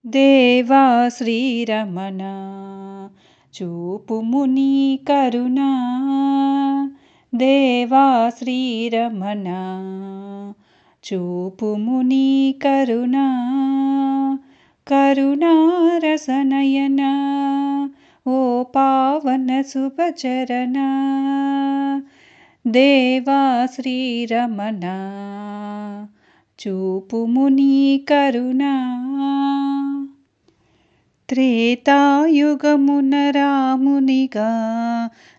దేవా శ్రీరమణ చూపుము నీ కరుణ. దేవా శ్రీరమణ చూపుము నీ కరుణ. కరుణారసనయన ఓ పావన శుభచరణ. దేవా శ్రీరమణ చూపుము నీ కరుణ. త్రేతాయుగమున రామునిగా,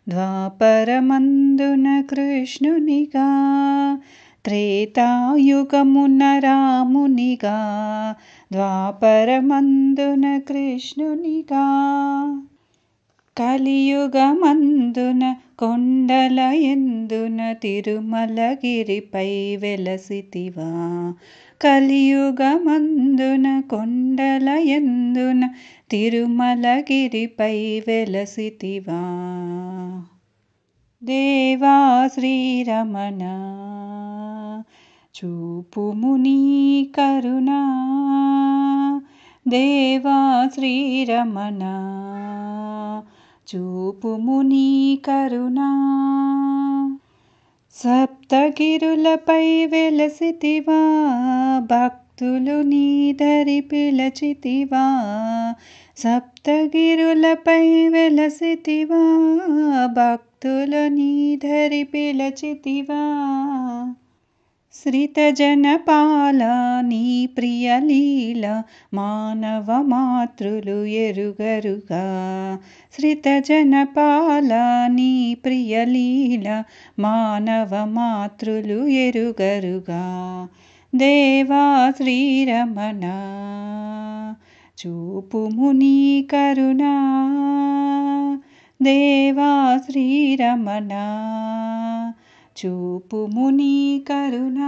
ద్వాపరమందున కృష్ణునిగా. త్రేతాయుగమున రామునిగా, ద్వాపరమందున కృష్ణునిగా. కలియుగమందున కొండల ఎందున తిరుమలగిరిపై వెలసితివా. కలియుగమందున కొండల ఎందున తిరుమలగిరిపై వెలసితివా. దేవా శ్రీరమణ చూపుము నీ కరుణ. దేవా శ్రీరమణ చూపుము నీ కరుణ. సప్తగిరులపై వెలసితివా, భక్తులు నీ దరి పిలచితివా. సప్తగిరులపై వెలసితివా, భక్తులు నీ దరి పిలచితివా. శ్రితజనపాల నీ ప్రియలీల మానవ మాతృలు ఎరుగరుగా. శ్రితజనపాల నీ ప్రియలీల మానవ మాతృలు ఎరుగరుగా. దేవా శ్రీరమణ చూపుము నీ కరుణ. దేవా శ్రీరమణ చూపుము నీ కరుణ.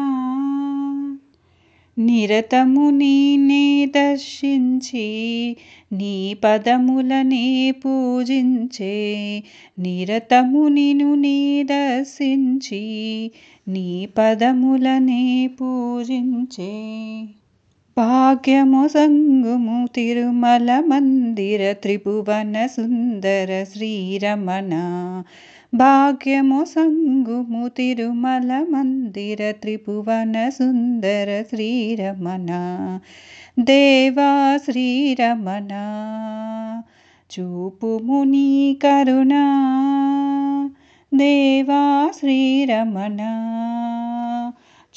నిరతము నిన్నే దర్శించి నీ పదములనే పూజించే. నిరతము నిన్ను నే దర్శించి నీ పదములనే పూజించే. భాగ్యము సంగుము తిరుమల మందిర త్రిభువన సుందర శ్రీరమణ. భాగ్యము సంగుము తిరుమల మందిర త్రిభువన సుందర శ్రీరమణ. దేవా శ్రీరమణ చూపుము నీ కరుణ. దేవా శ్రీరమణ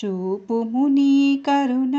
చూపుము నీ కరుణ.